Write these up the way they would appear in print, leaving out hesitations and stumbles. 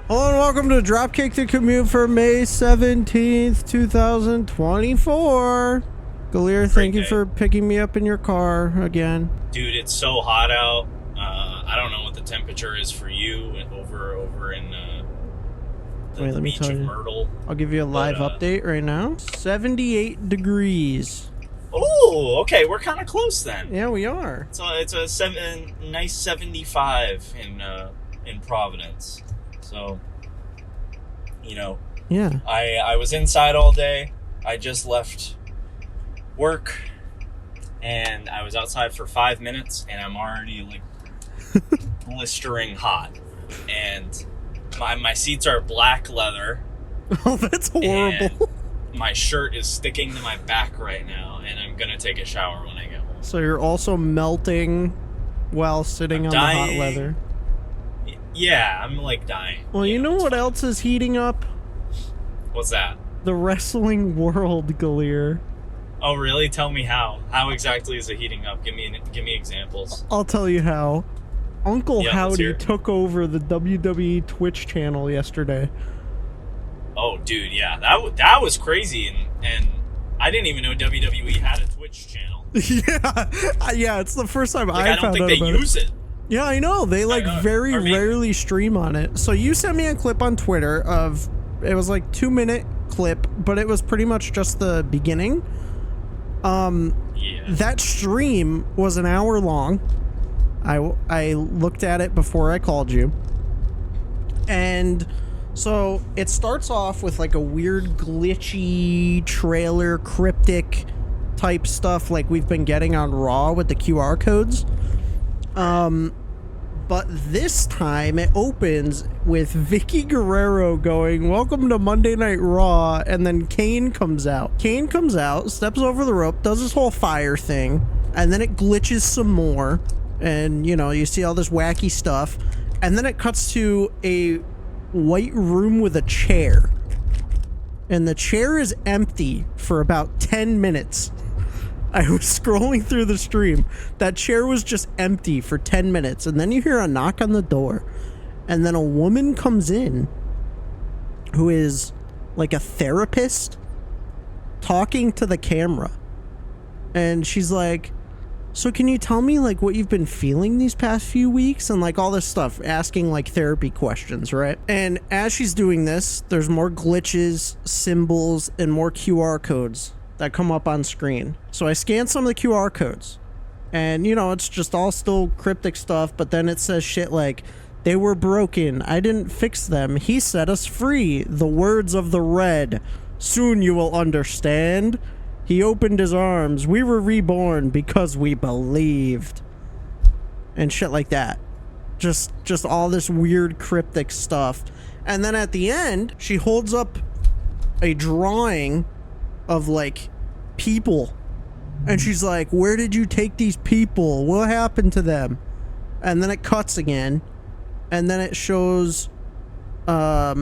Hello and welcome to Dropkick the Commute for May 17th, 2024. Galeer, thank you for picking me up in your car again. Dude, it's so hot out. I don't know what the temperature is for you over in the beach of Myrtle. I'll give you a live update right now. 78 degrees. Oh, okay, we're kind of close then. Yeah, we are. It's a nice 75 in Providence. So, you know, yeah. I was inside all day. I just left work, and I was outside for 5 minutes, and I'm already like blistering hot. And my seats are black leather. Oh, that's horrible. My shirt is sticking to my back right now, and I'm gonna take a shower when I get home. So you're also melting while sitting on the hot leather. Yeah, I'm like dying. Well, you know what else is heating up? What's that? The wrestling world, Galeer. Oh, really? Tell me how. How exactly is it heating up? Give me examples. I'll tell you how. Uncle Howdy took over the WWE Twitch channel yesterday. Oh, dude, yeah, that was crazy, and I didn't even know WWE had a Twitch channel. yeah, it's the first time I don't think they use it. Yeah, I know. They very rarely stream on it. So you sent me a clip on Twitter of, it was like 2-minute clip, but it was pretty much just the beginning. Yeah. That stream was an hour long. I looked at it before I called you. And so it starts off with like a weird glitchy trailer cryptic type stuff like we've been getting on Raw with the QR codes. But this time it opens with Vicky Guerrero going, "Welcome to Monday Night Raw," and then Kane comes out. Kane comes out, steps over the rope, does this whole fire thing, and then it glitches some more, and you know, you see all this wacky stuff, and then it cuts to a white room with a chair, and the chair is empty for about 10 minutes. I was scrolling through the stream. That chair was just empty for 10 minutes. And then you hear a knock on the door. And then a woman comes in who is like a therapist talking to the camera. And she's like, "So can you tell me like what you've been feeling these past few weeks?" And like all this stuff, asking like therapy questions, right? And as she's doing this, there's more glitches, symbols, and more QR codes that come up on screen. So I scanned some of the QR codes, and you know, it's just all still cryptic stuff, but then it says shit like, "They were broken, I didn't fix them, he set us free, the words of the red, soon you will understand, he opened his arms, we were reborn because we believed," and shit like that. Just all this weird cryptic stuff. And then at the end, she holds up a drawing of like people, and she's like, "Where did you take these people? What happened to them?" And then it cuts again, and then it shows a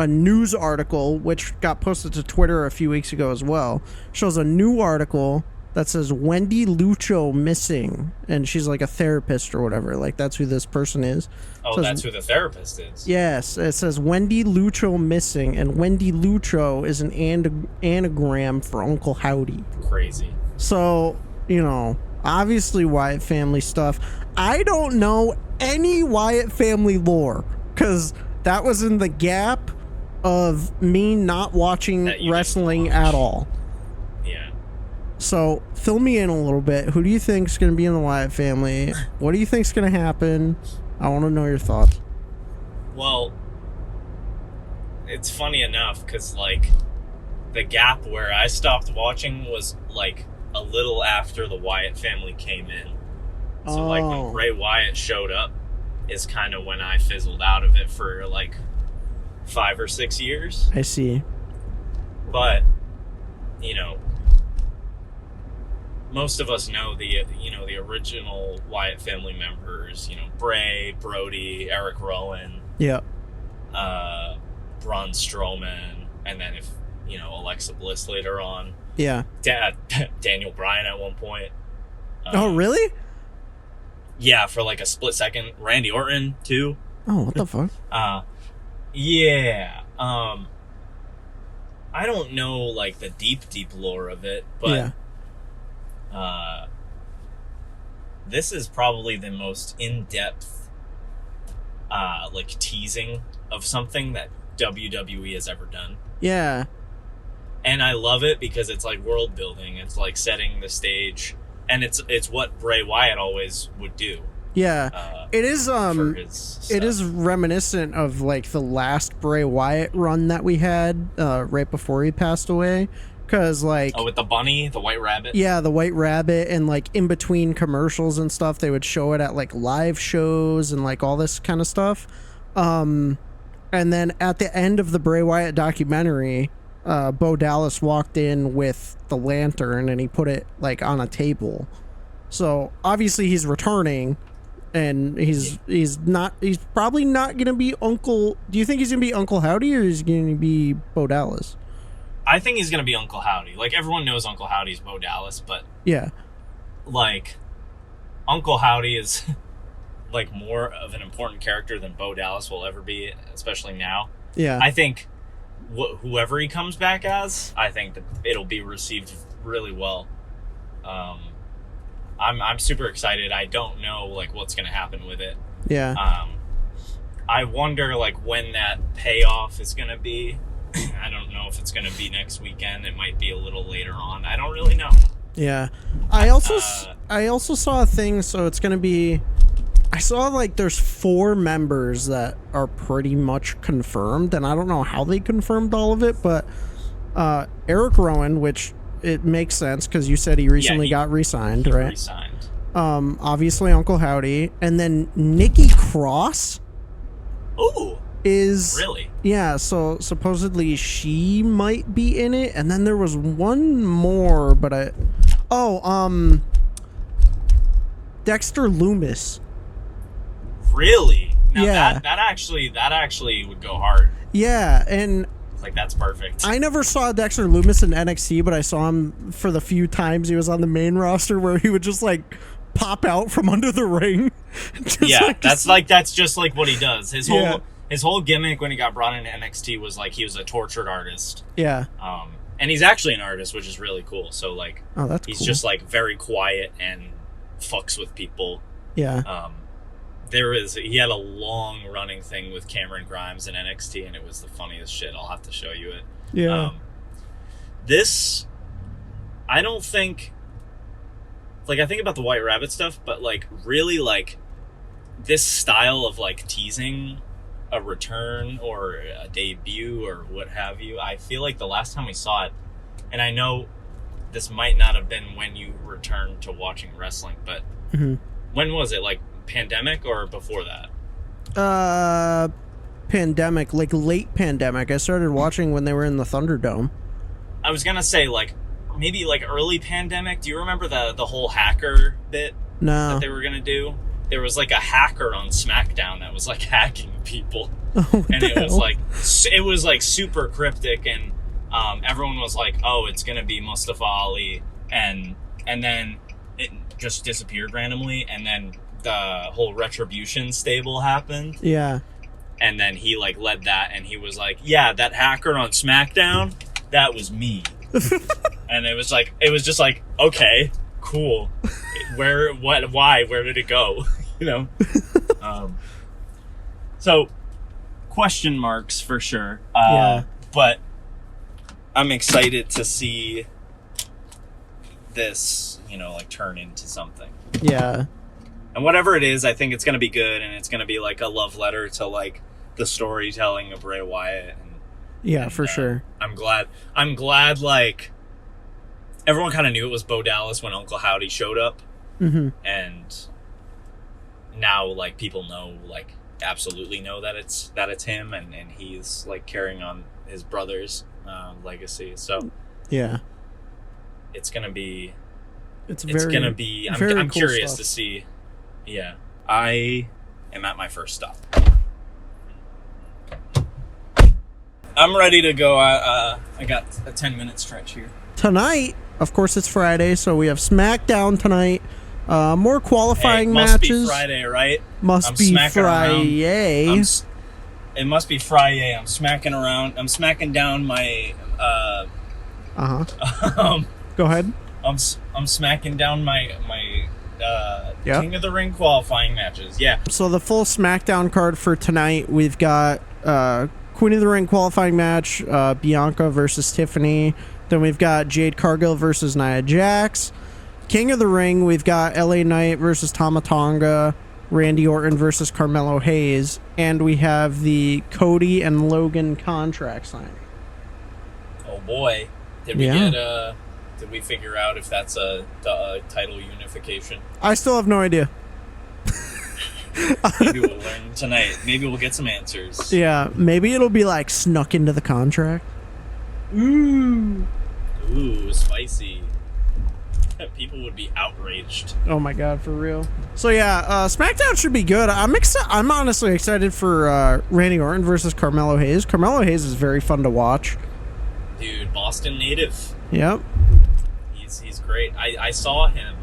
news article which got posted to Twitter a few weeks ago as well. Shows a new article that says Wendy Lucho missing, and she's like a therapist or whatever, like that's who this person is. Oh, so that's who the therapist is. Yes, it says Wendy Lucho missing, and Wendy Lucho is an anagram for Uncle Howdy. Crazy. So, you know, obviously Wyatt family stuff. I don't know any Wyatt family lore, because that was in the gap of me not watching wrestling at all. Yeah. So, fill me in a little bit. Who do you think's going to be in the Wyatt family? What do you think's going to happen? I want to know your thoughts. Well, it's funny enough, because, like, the gap where I stopped watching was, like, a little after the Wyatt family came in. So, like, when Bray Wyatt showed up is kind of when I fizzled out of it for, like, 5 or 6 years. I see. But, you know, most of us know the original Wyatt family members, you know, Bray, Brody, Eric Rowan, Braun Strowman, and then if, you know, Alexa Bliss later on. Yeah. Daniel Bryan at one point. Oh, really? Yeah, for like a split second. Randy Orton, too. Oh, what the fuck? Yeah. I don't know, like, the deep lore of it, but this is probably the most in-depth, like, teasing of something that WWE has ever done. Yeah. And I love it because it's, like, world building. It's, like, setting the stage. And it's what Bray Wyatt always would do. Yeah. It is, it is reminiscent of, like, the last Bray Wyatt run that we had, right before he passed away. Because, like... Oh, with the bunny, the white rabbit? Yeah, the white rabbit, and, like, in between commercials and stuff, they would show it at, like, live shows and, like, all this kind of stuff. And then at the end of the Bray Wyatt documentary, Bo Dallas walked in with the lantern, and he put it, like, on a table. So, obviously, he's returning, and he's probably not going to be Uncle... Do you think he's going to be Uncle Howdy, or is he going to be Bo Dallas? I think he's going to be Uncle Howdy. Like, everyone knows Uncle Howdy's Bo Dallas, but... Yeah. Like, Uncle Howdy is, like, more of an important character than Bo Dallas will ever be, especially now. Yeah. I think whoever he comes back as, I think that it'll be received really well. I'm super excited. I don't know, like, what's going to happen with it. Yeah. I wonder, like, when that payoff is going to be. I don't know if it's going to be next weekend. It might be a little later on. I don't really know. Yeah. I also saw a thing, so it's going to be... I saw, like, there's 4 members that are pretty much confirmed, and I don't know how they confirmed all of it, but Eric Rowan, which it makes sense, because you said he recently got re-signed, right? Re-signed. Obviously Uncle Howdy, and then Nikki Cross... Ooh! Is really? Yeah, so supposedly she might be in it, and then there was one more, but Dexter Loomis. Really? Now yeah. That actually would go hard. Yeah, and like, that's perfect. I never saw Dexter Loomis in NXT, but I saw him for the few times he was on the main roster where he would just, like, pop out from under the ring. Yeah, that's just like what he does. His whole gimmick when he got brought into NXT was, like, he was a tortured artist. Yeah. And he's actually an artist, which is really cool. So, like, he's cool. just, like, very quiet and fucks with people. Yeah. He had a long running thing with Cameron Grimes in NXT, and it was the funniest shit. I'll have to show you it. Yeah. This, I don't think, like, I think about the White Rabbit stuff, but, like, really, like, this style of, like, teasing a return or a debut or what have you, I feel like the last time we saw it, and I know this might not have been when you returned to watching wrestling, but when was it? Like, pandemic or before that? Pandemic, like late pandemic. I started watching when they were in the Thunderdome. I was gonna say, like, maybe like early pandemic. Do you remember the whole hacker bit that they were gonna do? There was, like, a hacker on SmackDown that was, like, hacking people. And it was like super cryptic, and everyone was like, oh, it's gonna be Mustafa Ali, and then it just disappeared randomly, and then the whole Retribution stable happened. Yeah. And then he, like, led that, and he was like, yeah, that hacker on SmackDown, that was me. And it was just like, okay, cool. Why, where did it go? You know? So, question marks for sure. But I'm excited to see this, you know, like, turn into something. Yeah. And whatever it is, I think it's going to be good, and it's going to be, like, a love letter to, like, the storytelling of Bray Wyatt. And for sure. I'm glad, like, everyone kind of knew it was Bo Dallas when Uncle Howdy showed up. And now, like, people know, like, absolutely know that it's him, and he's, like, carrying on his brother's legacy. So yeah, it's gonna be I'm cool curious stuff to see. Yeah, I am at my first stop. I'm ready to go. I got a 10-minute stretch here tonight. Of course, it's Friday, so we have SmackDown tonight. More qualifying must matches. Be Friday, right? Must be Friday. It must be Friday. I'm smacking around. I'm smacking down my. Go ahead. I'm smacking down my King of the Ring qualifying matches. Yeah. So the full SmackDown card for tonight, we've got Queen of the Ring qualifying match, Bianca versus Tiffany. Then we've got Jade Cargill versus Nia Jax. King of the Ring, we've got LA Knight versus Tama Tonga. Randy Orton versus Carmelo Hayes. And we have the Cody and Logan contract signing. Oh boy. Did we figure out if that's a title unification? I still have no idea. Maybe we'll learn tonight. Maybe we'll get some answers. Yeah, maybe it'll be like snuck into the contract. Ooh, spicy. People would be outraged. Oh my god, for real. So yeah, SmackDown should be good. I'm honestly excited for Randy Orton versus Carmelo Hayes. Carmelo Hayes is very fun to watch. Dude, Boston native. Yep. He's great. I saw him.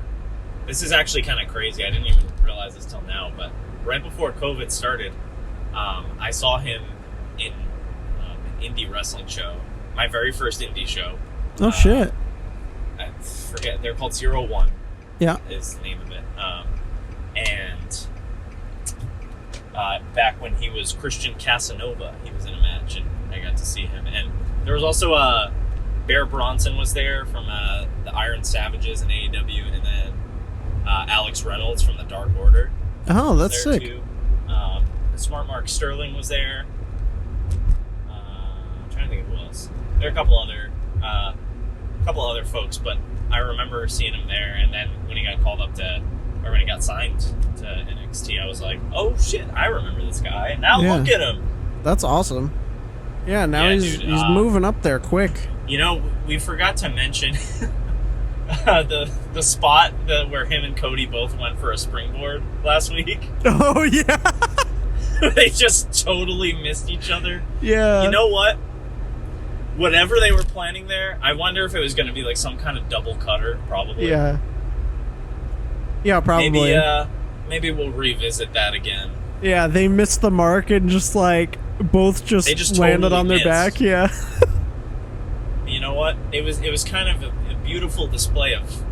This is actually kind of crazy. I didn't even realize this till now, but right before COVID started, I saw him in an indie wrestling show. My very first indie show. Oh shit. I forget, they're called 01. Yeah. Is the name of it. And back when he was Christian Casanova, he was in a match, and I got to see him. And there was also Bear Bronson was there from the Iron Savages in AEW, and then Alex Reynolds from the Dark Order. Oh, that's sick. Too. Smart Mark Sterling was there. I'm trying to think of who else. There are a couple other folks, but I remember seeing him there. And then when he got called up when he got signed to NXT, I was like, oh shit, I remember this guy. Now look at him. That's awesome. Yeah, now he's moving up there quick. You know, we forgot to mention the spot where him and Cody both went for a springboard last week. Oh yeah. They just totally missed each other. Yeah. You know what? Whatever they were planning there, I wonder if it was going to be like some kind of double cutter, probably. Yeah. Yeah, probably. Maybe we'll revisit that again. Yeah, they missed the mark and just like both just landed totally on their missed. back. Yeah. You know what? It was kind of a beautiful display of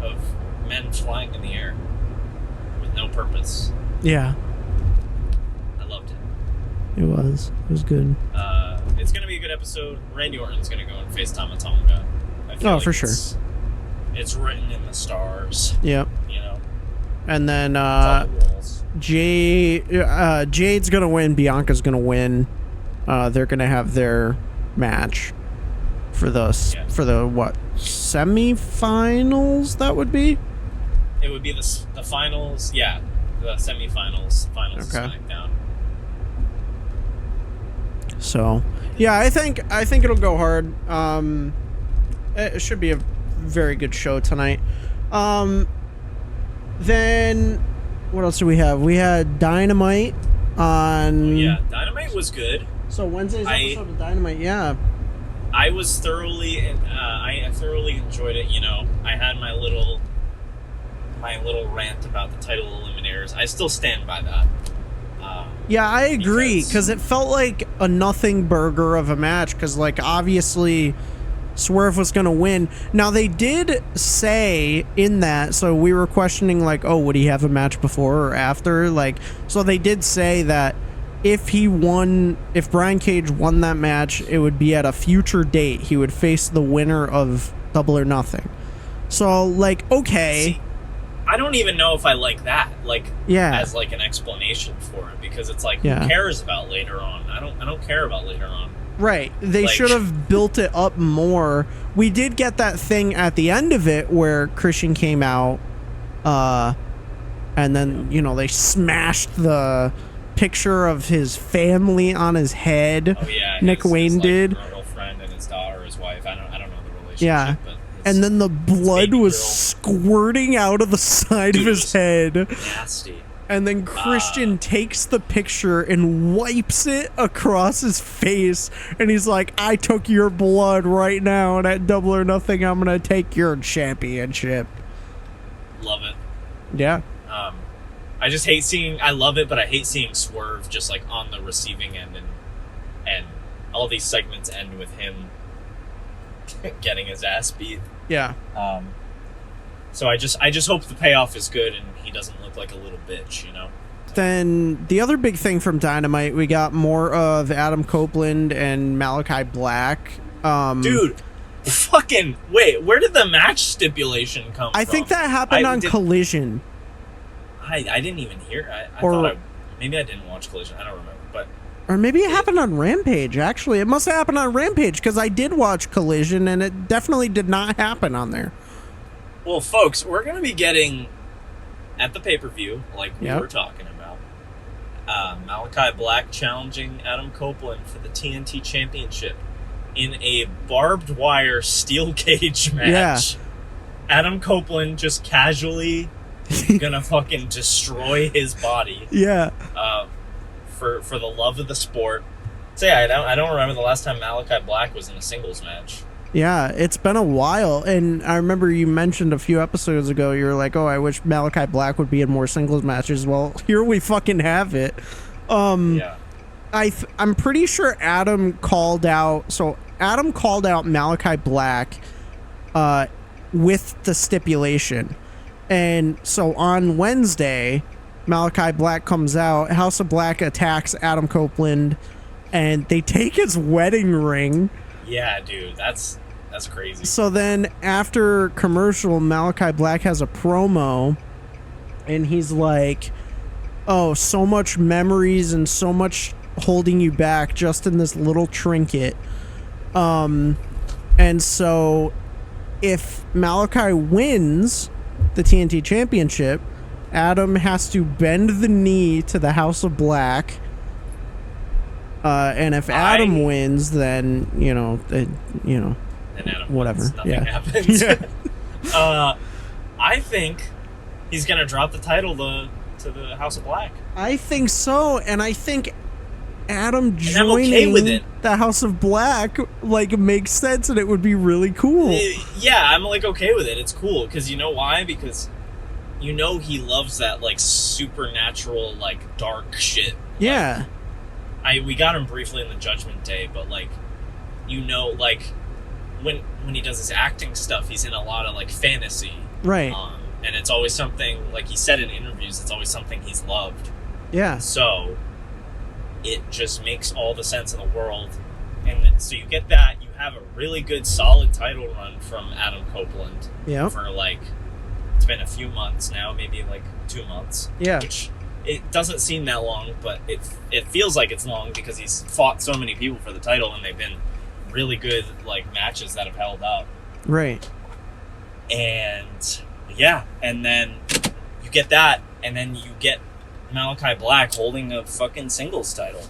men flying in the air with no purpose. Yeah. I loved it. It was good. It's going to be a good episode. Randy Orton's going to go and face Tama Tonga. For sure. It's written in the stars. Yep. You know? And then Jade's going to win. Bianca's going to win. They're going to have their match for the semifinals, that would be? It would be the finals, yeah. The semifinals, finals of SmackDown. So, yeah, I think it'll go hard. It should be a very good show tonight. Then what else do we have? We had Dynamite on. Yeah, Dynamite was good. So Wednesday's episode of Dynamite, yeah. I thoroughly enjoyed it. You know, I had my little rant about the title eliminators. I still stand by that. Yeah, I agree, because it felt like a nothing burger of a match, because, like, obviously Swerve was going to win. Now, they did say in that, so we were questioning, like, oh, would he have a match before or after? Like, so they did say that if Brian Cage won that match, it would be at a future date. He would face the winner of Double or Nothing. So, like, okay. See, I don't even know if I like that, like, yeah, as like an explanation for it, because it's like, who cares about later on? I don't care about later on. Right. They should have built it up more. We did get that thing at the end of it where Christian came out, and then, you know, they smashed the picture of his family on his head. Oh yeah, Nick Wayne did. His girlfriend and his daughter, his wife. I don't know the relationship. Yeah. But and then the blood was squirting out of the side of his head. Nasty. And then Christian takes the picture and wipes it across his face. And he's like, I took your blood right now. And at Double or Nothing, I'm going to take your championship. Love it. Yeah. I just hate seeing. I love it, but I hate seeing Swerve just like on the receiving end, and all these segments end with him getting his ass beat. Yeah. So I just hope the payoff is good and he doesn't look like a little bitch, you know. Then the other big thing from Dynamite, we got more of Adam Copeland and Malachi Black. Dude, fucking wait, where did the match stipulation come from? I think that happened on Collision. I didn't even hear. Maybe I didn't watch Collision. I don't remember, but or maybe it happened on Rampage. Actually, it must have happened on Rampage because I did watch Collision, and it definitely did not happen on there. Well, folks, we're gonna be getting at the pay-per-view, like we were talking about, Malachi Black challenging Adam Copeland for the TNT Championship in a barbed wire steel cage match. Yeah. Adam Copeland just casually gonna fucking destroy his body. Yeah. For the love of the sport. So yeah, I don't remember the last time Malachi Black was in a singles match. Yeah, it's been a while, and I remember you mentioned a few episodes ago, you were like, oh, I wish Malachi Black would be in more singles matches. Well, here we fucking have it. Yeah. I'm pretty sure Adam called out Malachi Black with the stipulation. And so on Wednesday, Malachi Black comes out, House of Black attacks Adam Copeland, and they take his wedding ring. Yeah, dude, that's crazy. So then after commercial, Malachi Black has a promo, and he's like, oh, so much memories and so much holding you back just in this little trinket. And so if Malachi wins the TNT Championship, Adam has to bend the knee to the House of Black. And if Adam wins, then, then Adam whatever wins. Nothing happens. Yeah. I think he's going to drop the title to the House of Black. I think so, and I think Adam joining the House of Black makes sense, and it would be really cool. Yeah, I'm okay with it. It's cool because you know why? Because he loves that supernatural dark shit. Yeah. We got him briefly in the Judgment Day, but when he does his acting stuff, he's in a lot of fantasy, right? And it's always something he said in interviews. It's always something he's loved. Yeah. So it just makes all the sense in the world, and so you get that. You have a really good, solid title run from Adam Copeland. Yeah. For it's been a few months now, maybe 2 months. Yeah. Which, it doesn't seem that long, but it feels like it's long because he's fought so many people for the title, and they've been really good matches that have held up. Right. And yeah, and then you get that, and then you get Malachi Black holding a fucking singles title.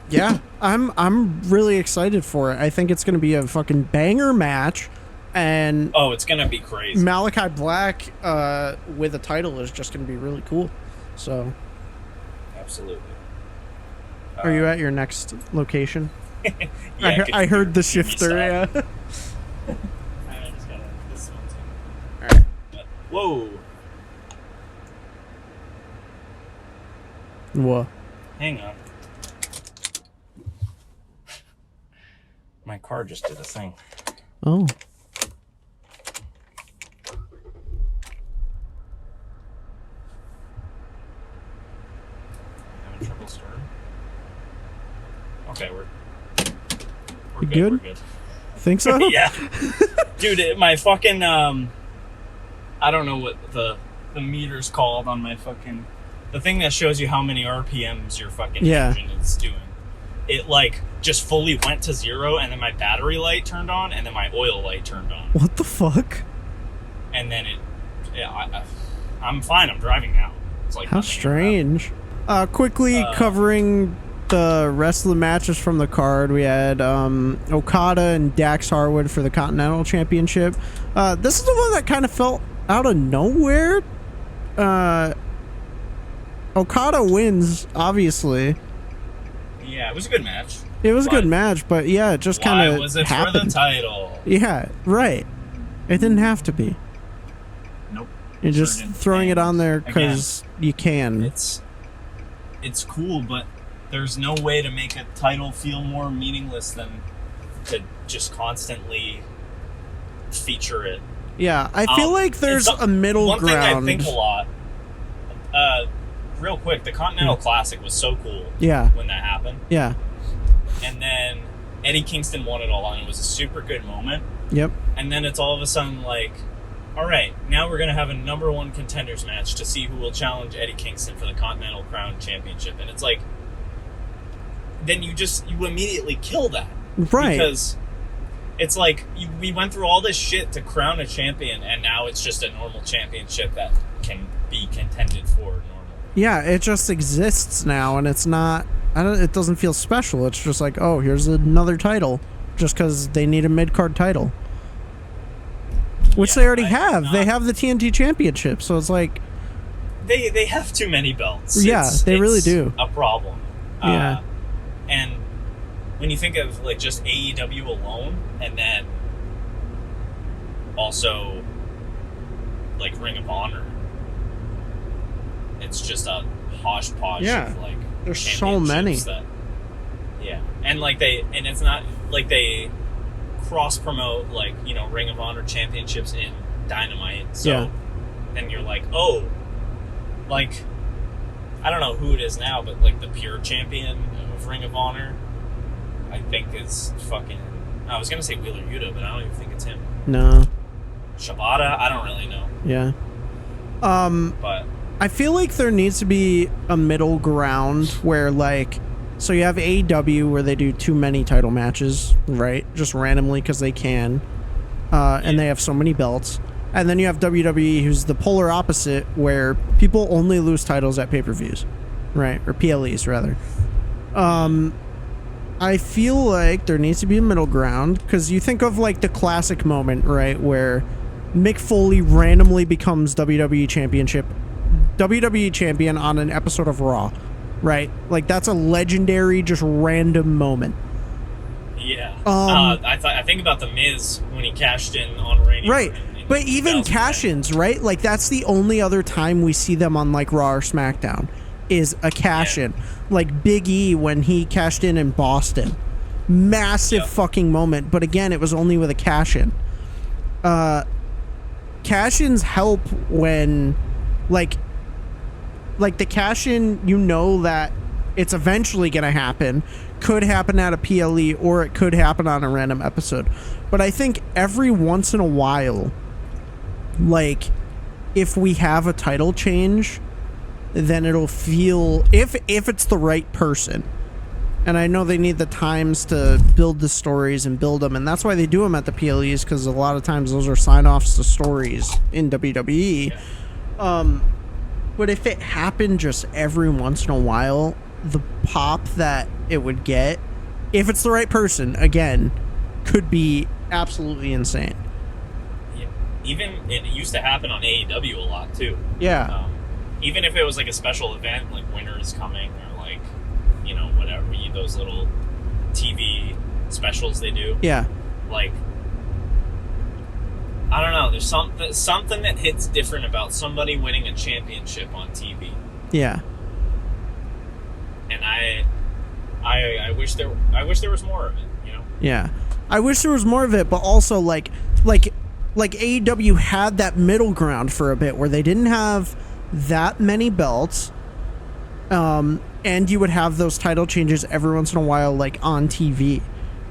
Yeah, I'm really excited for it. I think it's gonna be a fucking banger match, and it's gonna be crazy. Malachi Black with a title is just gonna be really cool. So. Absolutely. Are you at your next location? Yeah, I heard the shifter, yeah. I just gotta this one too. Alright. Whoa. What? Hang on. My car just did a thing. Oh. Trouble starting. Okay, we're good. We're good. Think so? Yeah, dude, my fucking I don't know what the meter's called on my fucking the thing that shows you how many RPMs your fucking engine is doing. It just fully went to 0, and then my battery light turned on, and then my oil light turned on. What the fuck? And then I'm fine. I'm driving now. It's how strange. Quickly covering the rest of the matches from the card, we had Okada and Dax Harwood for the Continental Championship. This is the one that kind of felt out of nowhere. Okada wins, obviously. Yeah, it was a good match. It was a good match, but yeah, it just kind of happened. Why was it for the title? Yeah, right. It didn't have to be. Nope. You're just certain throwing it things. on there Again, because you can. it's cool, but there's no way to make a title feel more meaningless than to just constantly feature it. Yeah, I feel like there's a middle one ground. One thing I think a lot, real quick, the Continental Classic was so cool. Yeah. When that happened. Yeah. And then Eddie Kingston won it all, and it was a super good moment. Yep. And then it's all of a sudden like, all right, now we're going to have a number one contenders match to see who will challenge Eddie Kingston for the Continental Crown Championship. And it's like, then you immediately kill that. Right. Because it's like, we went through all this shit to crown a champion, and now it's just a normal championship that can be contended for normally. Yeah, it just exists now, and it's not... it doesn't feel special. It's just like, oh, here's another title, just because they need a mid-card title. Which they already have. They have the TNT Championship, so it's like... They have too many belts. Yeah, they really do. A problem. Yeah. And when you think of like just AEW alone, and then also like Ring of Honor, it's just a hodgepodge of like there's so many. And like it's not like they cross promote like, you know, Ring of Honor championships in Dynamite. So then you're like, oh, like I don't know who it is now, but like the pure champion of Ring of Honor, I think is fucking... I was gonna say Wheeler Yuta, but I don't even think it's him. No. Shibata? I don't really know. Yeah. But I feel like there needs to be a middle ground where, like, so you have AEW where they do too many title matches, right? Just randomly because they can. And they have so many belts. And then you have WWE, who's the polar opposite, where people only lose titles at pay-per-views, right? Or PLEs, rather. I feel like there needs to be a middle ground, because you think of, like, the classic moment, right, where Mick Foley randomly becomes WWE champion on an episode of Raw, right? Like, that's a legendary, just random moment. Yeah. I think about The Miz when he cashed in on Randy. Right. But even cash-ins, right? Like, that's the only other time we see them on, like, Raw or SmackDown, is a cash-in. Like Big E when he cashed in Boston. Massive fucking moment. But again, it was only with a cash-in. Cash-ins help when, like the cash-in, you know that it's eventually going to happen. Could happen at a PLE, or it could happen on a random episode. But I think every once in a while, like, if we have a title change, then it'll feel, if it's the right person. And I know they need the times to build the stories and build them, and that's why they do them at the PLEs, because a lot of times those are sign-offs to stories in WWE. But if it happened just every once in a while, the pop that it would get, if it's the right person, again, could be absolutely insane. Yeah. Even, it used to happen on AEW a lot, too. Yeah. Even if it was like a special event, like Winter is Coming, or like, you know, whatever, those little TV specials they do. Yeah. Like, I don't know, there's something that hits different about somebody winning a championship on TV. Yeah. And I wish there was more of it, you know? Yeah. I wish there was more of it, but also like AEW had that middle ground for a bit where they didn't have that many belts, and you would have those title changes every once in a while, like on TV,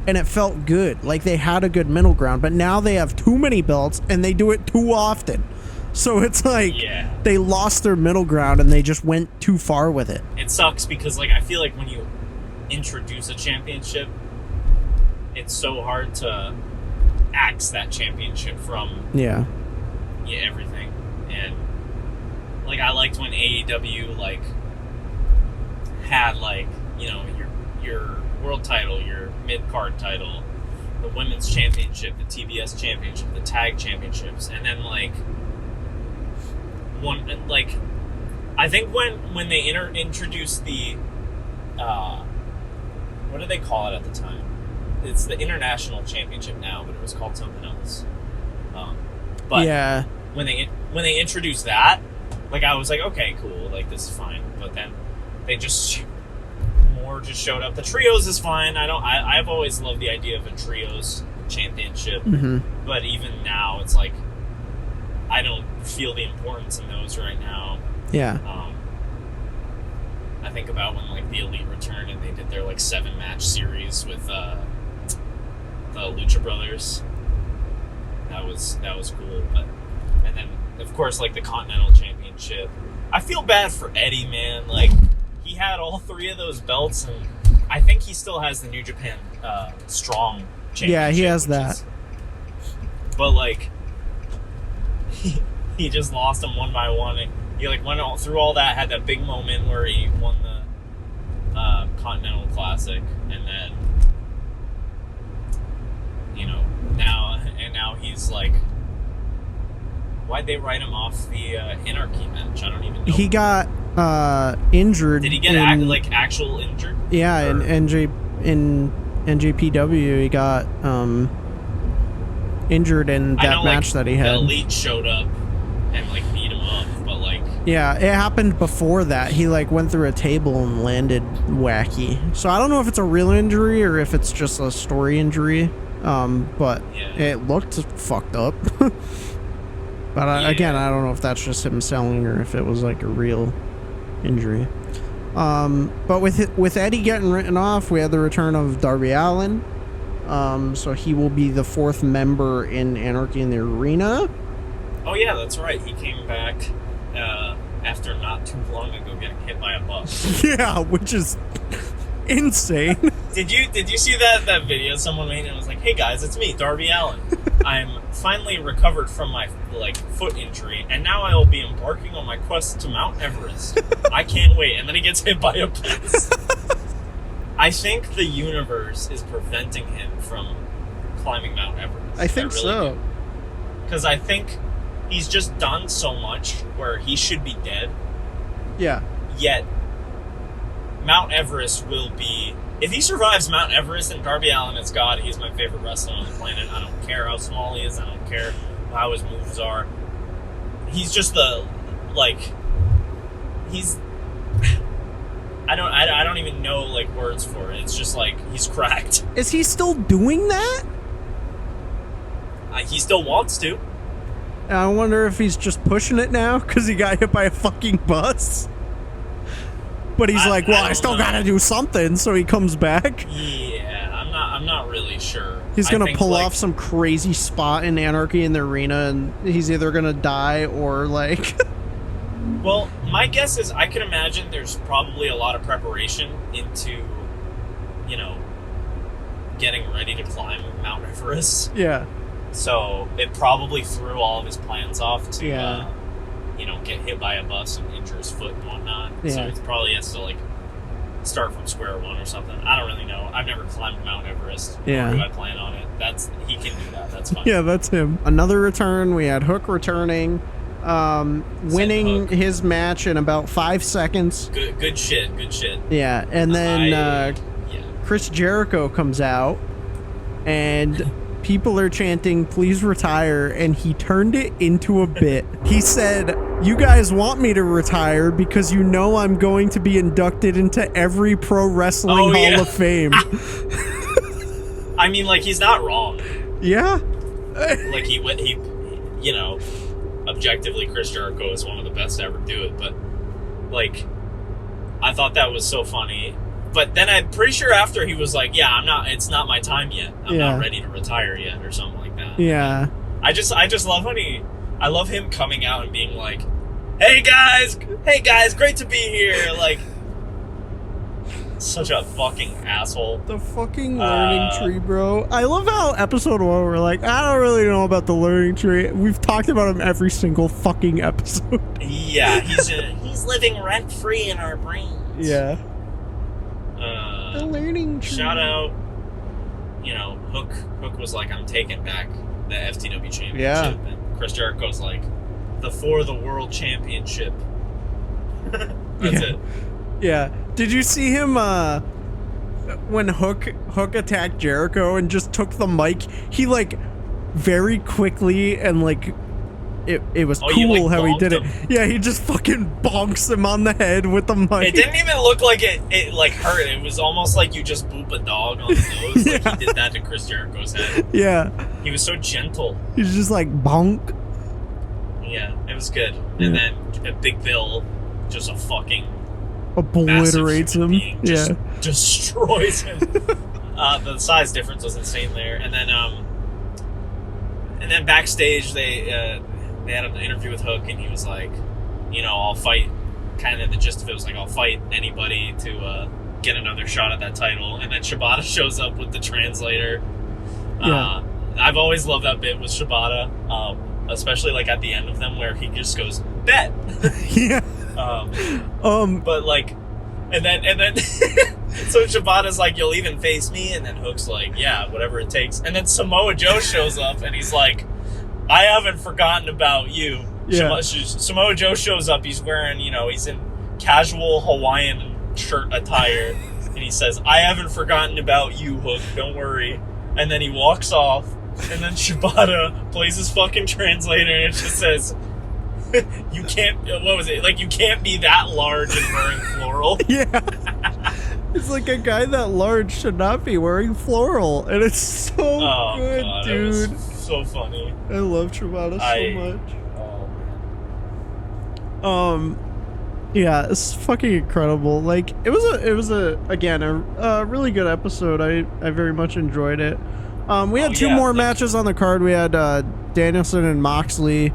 and it felt good. Like they had a good middle ground, but now they have too many belts and they do it too often, so it's like they lost their middle ground and they just went too far with it. It sucks because, like, I feel like when you introduce a championship, it's so hard to axe that championship from everything. And like, I liked when AEW like had, like, you know, your world title, your mid-card title, the women's championship, the TBS championship, the tag championships, and then like one, like, I think when they introduced the what did they call it at the time? It's the international championship now, but it was called something else. But when they introduced that, like, I was like, okay, cool, like, this is fine. But then they just showed up. The trios is fine. I've always loved the idea of a trios championship, but even now it's like I don't feel the importance in those right now. Yeah. I think about when like the Elite returned and they did their like 7-match series with the Lucha Brothers. That was cool. And then of course like the Continental Championship. I feel bad for Eddie, man. Like, he had all 3 of those belts, and I think he still has the New Japan Strong Championship. Yeah, he has that. But like, he just lost them one by one. And he like went through all that, had that big moment where he won the Continental Classic, and then now he's like, why'd they write him off the Anarchy match? I don't even know. He got injured. Did he get actual injured? Yeah, in NJPW he got injured in that match that he had. The Elite showed up and like beat him up, but like, yeah, it happened before that. He like went through a table and landed wacky. So I don't know if it's a real injury or if it's just a story injury. But yeah, it looked fucked up. But again, I don't know if that's just him selling or if it was like a real injury. But with Eddie getting written off, we had the return of Darby Allin. So he will be the 4th member in Anarchy in the Arena. Oh yeah, that's right. He came back after not too long ago getting hit by a bus. Yeah, which is insane. Did you see that video someone made? And it was like, "Hey guys, it's me, Darby Allin. I'm finally recovered from my like foot injury, and now I will be embarking on my quest to Mount Everest. I can't wait." And then he gets hit by a bus. I think the universe is preventing him from climbing Mount Everest. I think so. Because I think he's just done so much where he should be dead. Yeah. Yet Mount Everest will be... If he survives Mount Everest, then Darby Allin is God. He's my favorite wrestler on the planet. I don't care how small he is. I don't care how his moves are. He's just the... Like... He's... I don't even know, like, words for it. It's just, like, he's cracked. Is he still doing that? He still wants to. I wonder if he's just pushing it now because he got hit by a fucking bus. But he's like, well, I still gotta do something, so he comes back. Yeah, I'm not really sure. He's gonna pull off some crazy spot in Anarchy in the Arena, and he's either gonna die or like. Well, my guess is I can imagine there's probably a lot of preparation into, you know, getting ready to climb Mount Everest. Yeah. So it probably threw all of his plans off to, yeah. You know, get hit by a bus and injure his foot and whatnot. Yeah. So he probably has to, like, start from square one or something. I don't really know. I've never climbed Mount Everest. Yeah. Nor do I plan on it. He can do that. That's fine. Yeah, that's him. Another return. We had Hook returning, winning Hook. his match in about 5 seconds. Good shit. Good shit. Yeah, and then Chris Jericho comes out, and people are chanting, "Please retire," and he turned it into a bit. He said, "You guys want me to retire because you know I'm going to be inducted into every pro wrestling Hall of Fame." I mean, like, he's not wrong. Yeah. Like, he you know, objectively, Chris Jericho is one of the best to ever do it, but, like, I thought that was so funny. But then I'm pretty sure after he was like, it's not my time yet. I'm not ready to retire yet, or something like that. Yeah. I just love I love him coming out and being like, hey guys, great to be here. Like, such a fucking asshole. The fucking learning tree, bro. I love how episode 1 we're like, I don't really know about the learning tree. We've talked about him every single fucking episode. Yeah, he's living rent free in our brains. Yeah. The learning tree. Shout out, you know, Hook was like, I'm taking back the FTW championship. Yeah. And Chris Jericho's like, for the world championship. That's it. Yeah. Did you see him when Hook attacked Jericho and just took the mic? He like very quickly and like it was Oh, cool you, like, how he did it. bonked Yeah, he just fucking bonks him on the head with the mic. It didn't even look like it like hurt. It was almost like you just boop a dog on the nose. Yeah. Like he did that to Chris Jericho's head. Yeah. He was so gentle. He's just like bonk. Yeah, it was good. And then Big Bill just a fucking Obliterates him. being, just Yeah. destroys him. The size difference was insane there. And then backstage they had an interview with Hook, and he was like, you know, I'll fight. Kind of the gist of it was like, I'll fight anybody to get another shot at that title. And then Shibata shows up with the translator. Yeah. I've always loved that bit with Shibata, especially like at the end of them where he just goes, bet. Yeah. But like, and then so Shibata's like, you'll even face me, and then Hook's like, yeah, whatever it takes. And then Samoa Joe shows up, and he's like, I haven't forgotten about you. Yeah. Samoa Joe shows up, he's wearing, you know, he's in casual Hawaiian shirt attire, and he says, I haven't forgotten about you, Hook, don't worry. And then he walks off, and then Shibata plays his fucking translator, and it just says, you can't, what was it? Like, you can't be that large and wearing floral. Yeah. It's like a guy that large should not be wearing floral. And it's so good, God, dude. it was so funny. I love Shibata so much. Oh, man. Yeah, it's fucking incredible. Like, it was a again, a really good episode. I very much enjoyed it. We had two more matches on the card. We had Danielson and Moxley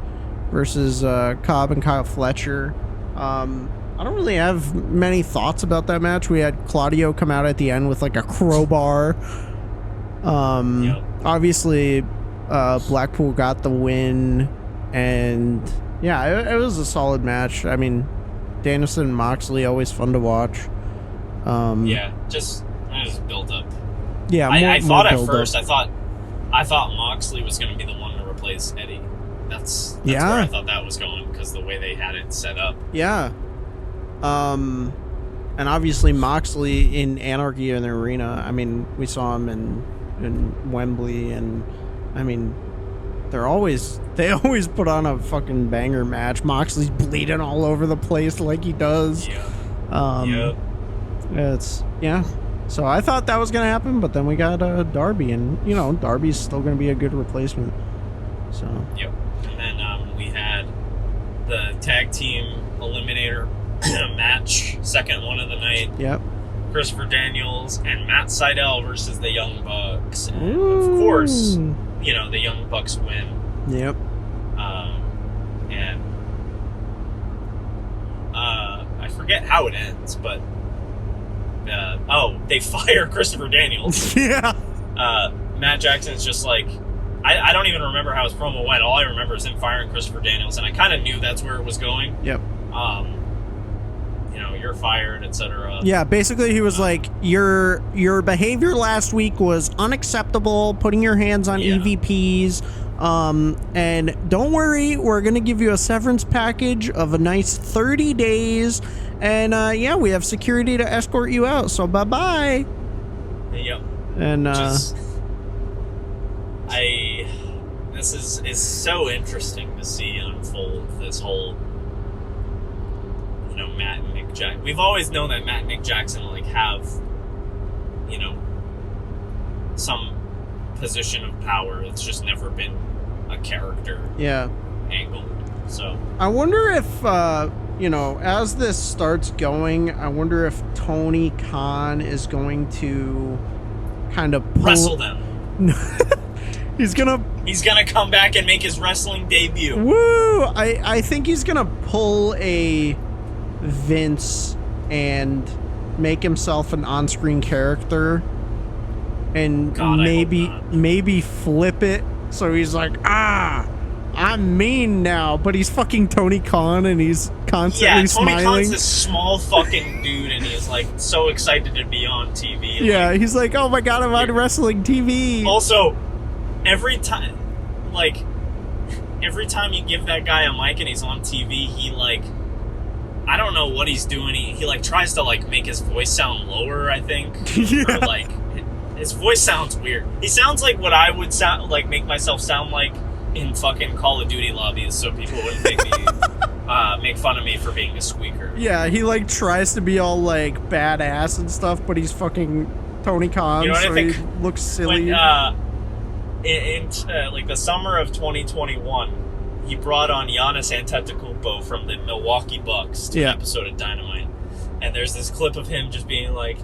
versus Cobb and Kyle Fletcher. I don't really have many thoughts about that match. We had Claudio come out at the end with like a crowbar. Obviously, Blackpool got the win, and yeah, it was a solid match. I mean, Danielson and Moxley, always fun to watch. Just build up. Yeah, I thought at first, I thought Moxley was going to be the one to replace Eddie. That's where I thought that was going, because the way they had it set up. Yeah. And obviously Moxley in Anarchy in the Arena. I mean, we saw him in Wembley, and I mean, they always put on a fucking banger match. Moxley's bleeding all over the place like he does. So I thought that was gonna happen, but then we got Darby, and you know, Darby's still gonna be a good replacement. So and then we had the tag team eliminator match, second one of the night. Christopher Daniels and Matt Sydal versus the Young Bucks, and of course, you know, the Young Bucks win. And I forget how it ends, but they fire Christopher Daniels. Matt Jackson's just like, I don't even remember how his promo went. All I remember is him firing Christopher Daniels, and I kind of knew that's where it was going. You know, you're fired, etc. Yeah, basically he was like, your behavior last week was unacceptable, putting your hands on EVPs, and don't worry, we're gonna give you a severance package of a nice 30 days, and we have security to escort you out, so bye-bye. And this is so interesting to see unfold, this whole, you know, Matt and Nick Jackson. We've always known that Matt and Nick Jackson like have, you know, some position of power. It's just never been a character angle. So I wonder if you know, as this starts going, I wonder if Tony Khan is going to kind of wrestle them. He's gonna come back and make his wrestling debut. Woo! I think he's gonna pull a Vince and make himself an on-screen character, and maybe flip it so he's like, I'm mean now, but he's fucking Tony Khan and he's constantly smiling. Tony Khan's this small fucking dude, and he's like so excited to be on TV. He's like, oh my god, I'm on wrestling TV. Also, every time you give that guy a mic and he's on TV, he like, I don't know what he's doing. He like tries to like make his voice sound lower, I think. Or like his voice sounds weird. He sounds like what I would sound like, make myself sound like in fucking Call of Duty lobbies so people wouldn't make fun of me for being a squeaker. Yeah, he like tries to be all like badass and stuff, but he's fucking Tony Khan, You know what so I think? he looks silly. When, in like the summer of 2021, he brought on Giannis Antetokounmpo from the Milwaukee Bucks to an episode of Dynamite. And there's this clip of him just being like,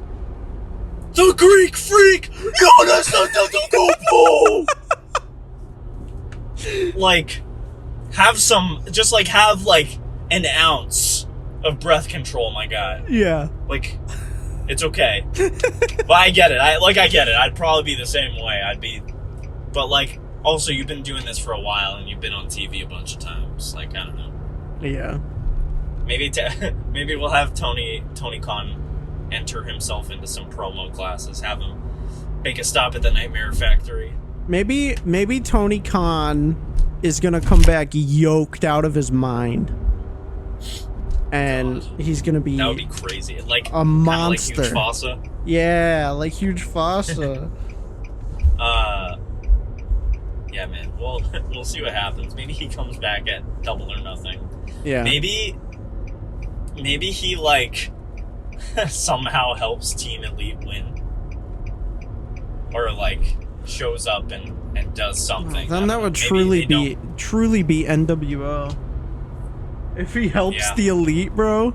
"The Greek Freak, Giannis Antetokounmpo!" Like, have an ounce of breath control, my guy. Yeah. Like, it's okay. But I get it. I get it. I'd probably be the same way. But like, also, you've been doing this for a while and you've been on TV a bunch of times. Like, I don't know. Yeah. Maybe we'll have Tony Khan enter himself into some promo classes. Have him make a stop at the Nightmare Factory. Maybe Tony Khan is gonna come back yoked out of his mind, and he's gonna be that would be crazy. Like a monster. Like Huge Fossa. Yeah, like Huge Fossa. Yeah, man. We'll see what happens. Maybe he comes back at Double or Nothing. Yeah. Maybe he like somehow helps Team Elite win, or like shows up and does something. Then that would truly be NWO. If he helps the Elite, bro,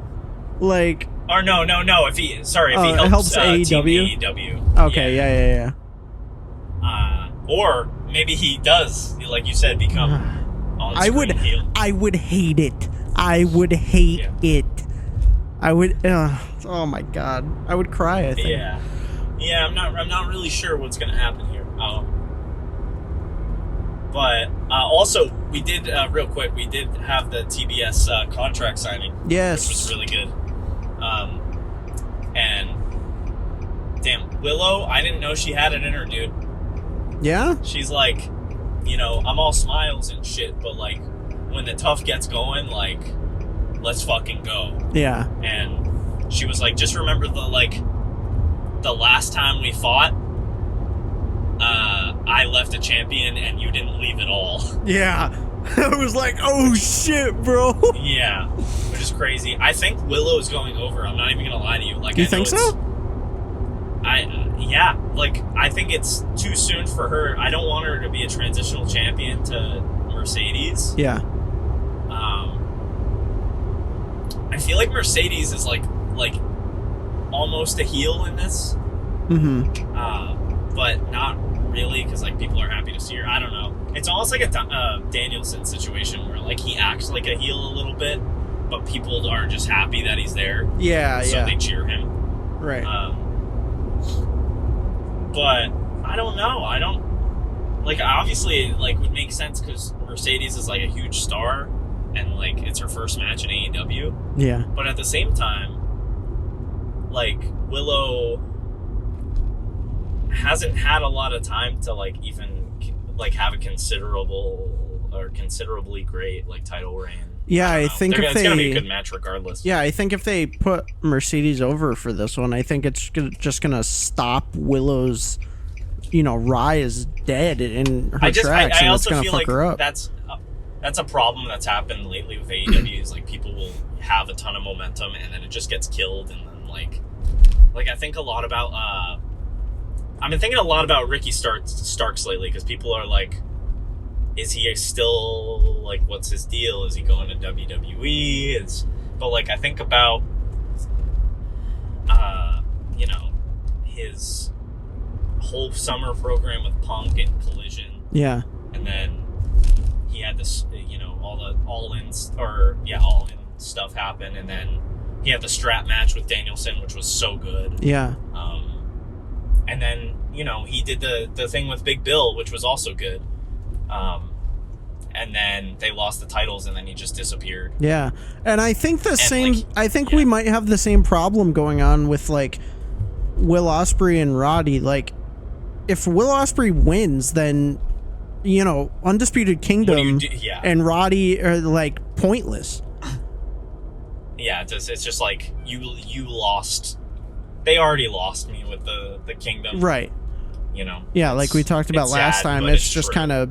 like. Or no. If he helps AEW. Team AEW. Okay, yeah. Or maybe he does, like you said, become on-screen heel. I would hate it. I would hate it. I would. Oh my god, I would cry. I think. Yeah. I'm not really sure what's gonna happen here. But also, we did real quick. We did have the TBS contract signing. Yes, which was really good. And damn, Willow, I didn't know she had it in her, dude. Yeah? She's like, I'm all smiles and shit, but like, when the tough gets going, like, let's fucking go. Yeah. And she was like, just remember the last time we fought, I left a champion and you didn't leave at all. Yeah. I was like, oh shit, bro. Yeah. Which is crazy. I think Willow's going over. I'm not even going to lie to you. Like, you think so? Yeah, like, I think it's too soon for her. I don't want her to be a transitional champion to Mercedes. Yeah. I feel like Mercedes is like almost a heel in this. Mm-hmm. But not really, because like people are happy to see her. I don't know. It's almost like a Danielson situation where like he acts like a heel a little bit, but people are just happy that he's there. Yeah, so they cheer him. Right. But I don't know. I don't like. Obviously, it like would make sense because Mercedes is like a huge star, and like it's her first match in AEW. Yeah. But at the same time, like Willow hasn't had a lot of time to like even like have a considerably great like title reign. Yeah, I think it's gonna be a good match regardless. Yeah, I think if they put Mercedes over for this one, I think it's just gonna stop Willow's, rise dead in her tracks, and it's gonna fuck her up. That's a problem that's happened lately with AEW. Is like people will have a ton of momentum and then it just gets killed, and then like I think a lot about I've been thinking a lot about Ricky Starks lately because people are like, is he still, like, what's his deal? Is he going to WWE? But, like, I think about, his whole summer program with Punk and Collision. Yeah. And then he had this, all the all-in stuff happen. And then he had the strap match with Danielson, which was so good. Yeah. And then, he did the thing with Big Bill, which was also good. And then they lost the titles, and then he just disappeared. Yeah, and I think we might have the same problem going on with like Will Ospreay and Roddy. Like, if Will Ospreay wins, then Undisputed Kingdom and Roddy are like pointless. Yeah, it's just like you lost. They already lost me with the Kingdom, right? Yeah, like we talked about last time. It's just kind of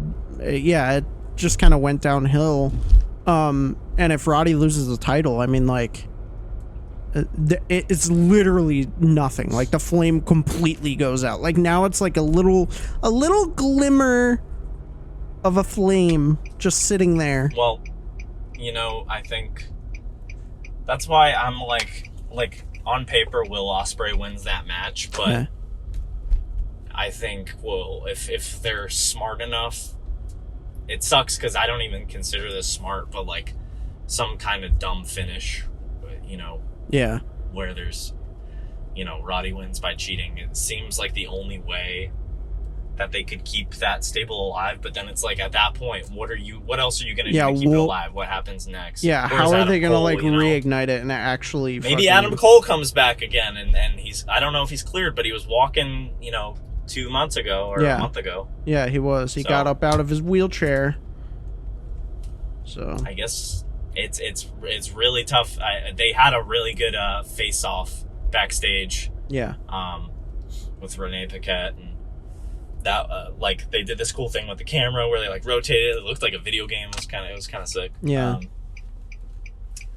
just kind of went downhill. And if Roddy loses the title, I mean, like, it's literally nothing. Like, the flame completely goes out. Like, now it's like a little glimmer of a flame just sitting there. Well, you know, I think that's why I'm like on paper, Will Ospreay wins that match, but Yeah. I think, well, if they're smart enough, it sucks because I don't even consider this smart, but like some kind of dumb finish, you know, Yeah. where there's, you know, Roddy wins by cheating. It seems like the only way that they could keep that stable alive, but then it's like at that point, what else are you gonna do to keep it alive? What happens next? Yeah, Where's how are Adam they gonna Cole, like you know? reignite it and actually Maybe Adam Cole comes back again and he's, I don't know if he's cleared, but he was walking, you know, 2 months ago or a month ago. Yeah, he was. He got up out of his wheelchair. So I guess it's really tough. They had a really good face off backstage. Yeah. With Renee Paquette, and that like they did this cool thing with the camera where they like rotated. It looked like a video game. It was kind of sick. Yeah.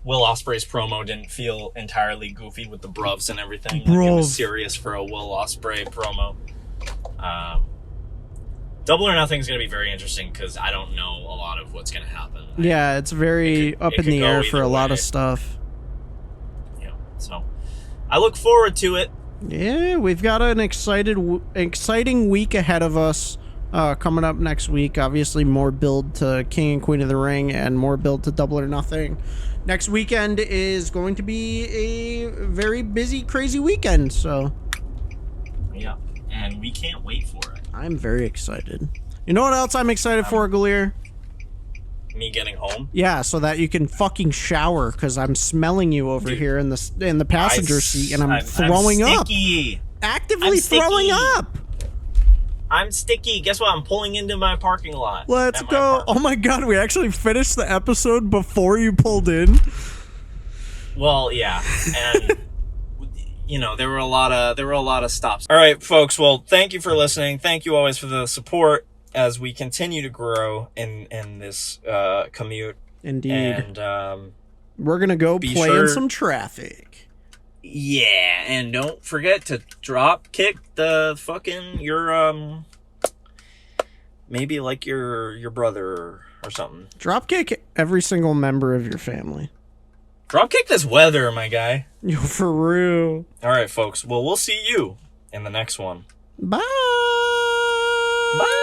Will Ospreay's promo didn't feel entirely goofy with the bruvs and everything. Like, it was serious for a Will Ospreay promo. Double or Nothing is going to be very interesting because I don't know a lot of what's going to happen. Yeah, it's very up in the air for a lot of stuff. Yeah, so I look forward to it. Yeah, we've got an exciting week ahead of us coming up next week. Obviously, more build to King and Queen of the Ring and more build to Double or Nothing. Next weekend is going to be a very busy, crazy weekend, so... Yeah, and we can't wait for it. I'm very excited. You know what else I'm excited for, Galeer? Me getting home? Yeah, so that you can fucking shower, because I'm smelling you over here in the passenger seat, and I'm throwing up. Actively throwing up. I'm sticky. Guess what? I'm pulling into my parking lot. Let's go. Oh my god, we actually finished the episode before you pulled in. Well, yeah, and you know, there were a lot of stops. All right, folks. Well, thank you for listening. Thank you always for the support as we continue to grow in this commute. Indeed. And we're gonna go play in some traffic. Yeah, and don't forget to drop kick the fucking your maybe like your brother or something. Drop kick every single member of your family. Drop kick this weather, my guy. Yo, for real. All right, folks. Well, we'll see you in the next one. Bye. Bye.